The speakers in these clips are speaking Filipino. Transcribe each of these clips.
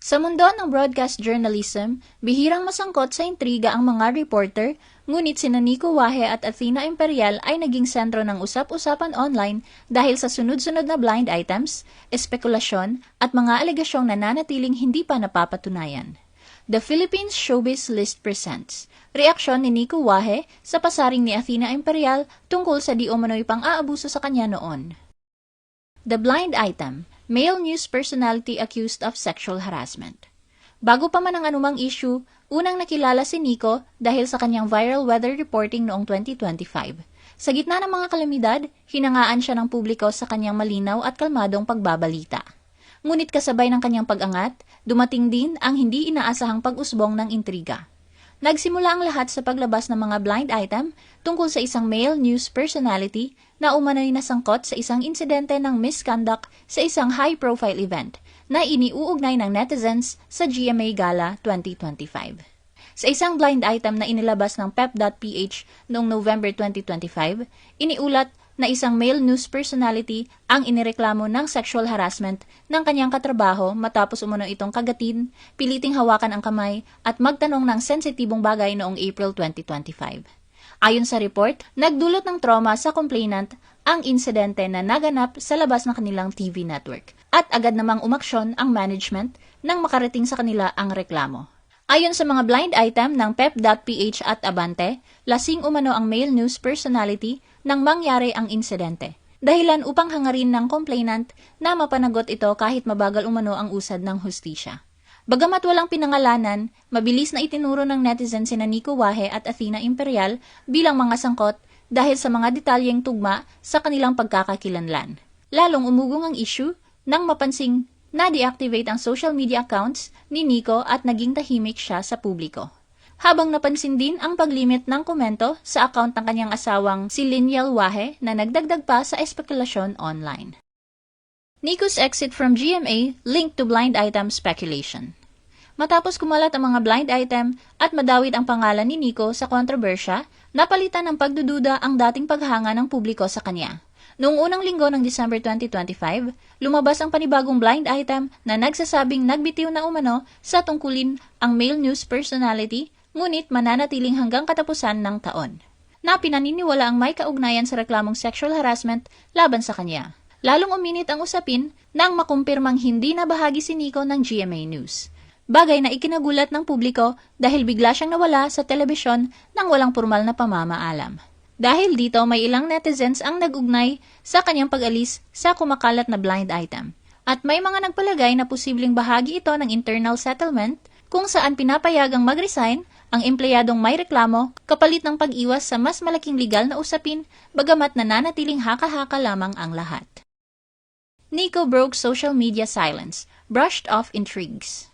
Sa mundo ng broadcast journalism, bihirang masangkot sa intriga ang mga reporter, ngunit sina Nico Wahe at Athena Imperial ay naging sentro ng usap-usapan online dahil sa sunod-sunod na blind items, espekulasyon at mga alegasyong nananatiling hindi pa napapatunayan. The Philippines Showbiz List presents reaksyon ni Nico Wahe sa pasaring ni Athena Imperial tungkol sa di umano'y pang-aabuso sa kanya noon. The blind item, male news personality accused of sexual harassment. Bago pa man ang anumang issue, unang nakilala si Nico dahil sa kanyang viral weather reporting noong 2025. Sa gitna ng mga kalamidad, hinangaan siya ng publiko sa kanyang malinaw at kalmadong pagbabalita. Ngunit kasabay ng kanyang pag-angat, dumating din ang hindi inaasahang pag-usbong ng intriga. Nagsimula ang lahat sa paglabas ng mga blind item tungkol sa isang male news personality na umano'y nasangkot sa isang insidente ng misconduct sa isang high-profile event na iniuugnay ng netizens sa GMA Gala 2025. Sa isang blind item na inilabas ng pep.ph noong November 2025, iniulat na isang male news personality ang inireklamo ng sexual harassment ng kanyang katrabaho matapos umano itong kagatin, piliting hawakan ang kamay at magtanong ng sensitibong bagay noong April 2025. Ayon sa report, nagdulot ng trauma sa complainant ang insidente na naganap sa labas ng kanilang TV network at agad namang umaksyon ang management nang makarating sa kanila ang reklamo. Ayon sa mga blind item ng pep.ph at Abante, lasing umano ang male news personality nang mangyari ang insidente. Dahilan upang hangarin ng complainant na mapanagot ito kahit mabagal umano ang usad ng hustisya. Bagamat walang pinangalanan, mabilis na itinuro ng netizen sina Nico Wahe at Athena Imperial bilang mga sangkot dahil sa mga detalyeng tugma sa kanilang pagkakakilanlan. Lalong umugong ang issue nang mapansing na-deactivate ang social media accounts ni Nico at naging tahimik siya sa publiko. Habang napansin din ang paglimit ng komento sa account ng kanyang asawang si Linyal Wahe na nagdagdag pa sa espekulasyon online. Nico's exit from GMA linked to blind item speculation. Matapos kumalat ang mga blind item at madawit ang pangalan ni Nico sa kontrobersya, napalitan ng pagdududa ang dating paghanga ng publiko sa kanya. Noong unang linggo ng December 2025, lumabas ang panibagong blind item na nagsasabing nagbitiw na umano sa tungkulin ang male news personality, ngunit mananatiling hanggang katapusan ng taon, na pinaniniwala ang may kaugnayan sa reklamong sexual harassment laban sa kanya. Lalong uminit ang usapin nang makumpirmang hindi na bahagi si Nico ng GMA News. Bagay na ikinagulat ng publiko dahil bigla siyang nawala sa telebisyon nang walang formal na pamamaalam. Dahil dito may ilang netizens ang nag-ugnay sa kanyang pag-alis sa kumakalat na blind item. At may mga nagpalagay na posibleng bahagi ito ng internal settlement kung saan pinapayagang mag-resign ang empleyadong may reklamo kapalit ng pag-iwas sa mas malaking legal na usapin bagamat nananatiling haka-haka lamang ang lahat. Nico broke social media silence, brushed off intrigues.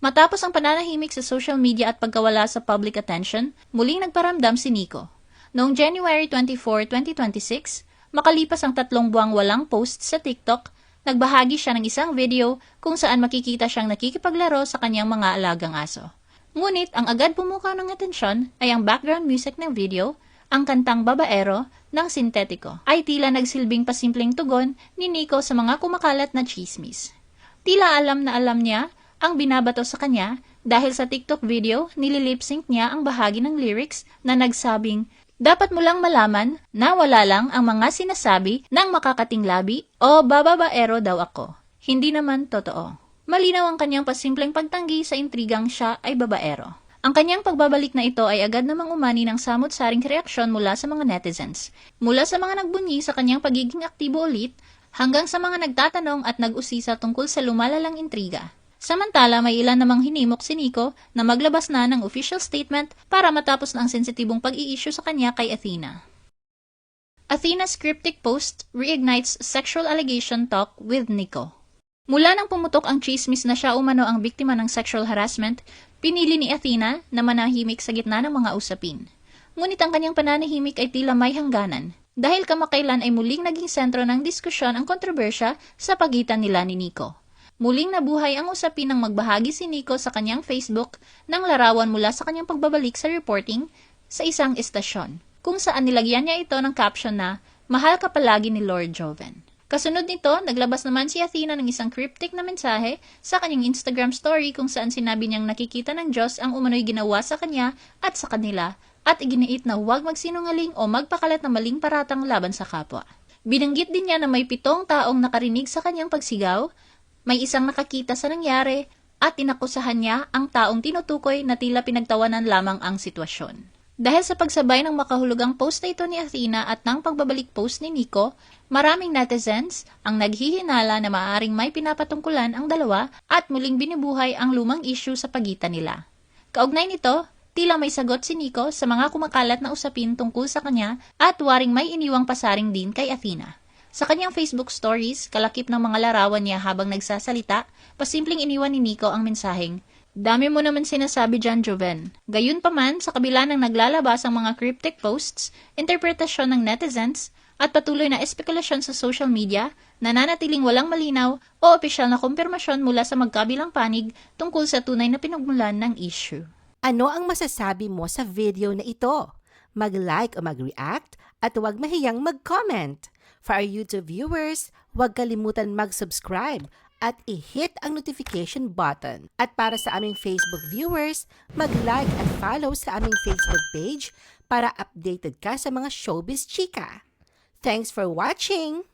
Matapos ang pananahimik sa social media at pagkawala sa public attention, muling nagparamdam si Nico. Noong January 24, 2026, makalipas ang 3 buwang walang post sa TikTok, nagbahagi siya ng isang video kung saan makikita siyang nakikipaglaro sa kanyang mga alagang aso. Ngunit ang agad pumukaw ng atensyon ay ang background music ng video, ang kantang Babaero ng Sintetiko, ay tila nagsilbing pasimpleng tugon ni Nico sa mga kumakalat na chismis. Tila alam na alam niya ang binabato sa kanya dahil sa TikTok video nililip-sync niya ang bahagi ng lyrics na nagsabing, "Dapat mo lang malaman na wala lang ang mga sinasabi ng makakating labi o bababaero daw ako. Hindi naman totoo." Malinaw ang kanyang pasimpleng pagtanggi sa intrigang siya ay babaero. Ang kanyang pagbabalik na ito ay agad namang umani ng samot-saring reaksyon mula sa mga netizens. Mula sa mga nagbunyi sa kanyang pagiging aktibo ulit, hanggang sa mga nagtatanong at nag-usisa tungkol sa lumalalang intriga. Samantala, may ilan namang hinimok si Nico na maglabas na ng official statement para matapos na ang sensitibong pag-i-issue sa kanya kay Athena. Athena's cryptic post reignites sexual allegation talk with Nico. Mula nang pumutok ang chismis na siya umano ang biktima ng sexual harassment, pinili ni Athena na manahimik sa gitna ng mga usapin. Ngunit ang kanyang pananahimik ay tila may hangganan, dahil kamakailan ay muling naging sentro ng diskusyon ang kontrobersya sa pagitan nila ni Nico. Muling nabuhay ang usapin ng magbahagi si Nico sa kanyang Facebook ng larawan mula sa kanyang pagbabalik sa reporting sa isang estasyon, kung saan nilagyan niya ito ng caption na, "Mahal ka palagi ni Lord Joven." Kasunod nito, naglabas naman si Athena ng isang cryptic na mensahe sa kanyang Instagram story kung saan sinabi niyang nakikita ng Diyos ang umano'y ginawa sa kanya at sa kanila at iginiit na huwag magsinungaling o magpakalat na maling paratang laban sa kapwa. Binanggit din niya na may 7 taong nakarinig sa kanyang pagsigaw, may isang nakakita sa nangyari, at inakusahan niya ang taong tinutukoy na tila pinagtawanan lamang ang sitwasyon. Dahil sa pagsabay ng makahulugang post na ito ni Athena at ng pagbabalik post ni Nico, maraming netizens ang naghihinala na maaaring may pinapatungkulan ang dalawa at muling binubuhay ang lumang issue sa pagitan nila. Kaugnay nito, tila may sagot si Nico sa mga kumakalat na usapin tungkol sa kanya at waring may iniwang pasaring din kay Athena. Sa kanyang Facebook stories, kalakip ng mga larawan niya habang nagsasalita, pasimpleng iniwan ni Nico ang mensaheng, "Dami mo naman sinasabi dyan, Joven." Gayunpaman, sa kabila ng naglalabas ang mga cryptic posts, interpretasyon ng netizens, at patuloy na espekulasyon sa social media, nananatiling walang malinaw o opisyal na kumpirmasyon mula sa magkabilang panig tungkol sa tunay na pinagmulan ng issue. Ano ang masasabi mo sa video na ito? Mag-like o mag-react at huwag mahiyang mag-comment. For our YouTube viewers, huwag kalimutan mag-subscribe at i-hit ang notification button. At para sa aming Facebook viewers, mag-like at follow sa aming Facebook page para updated ka sa mga showbiz chika. Thanks for watching!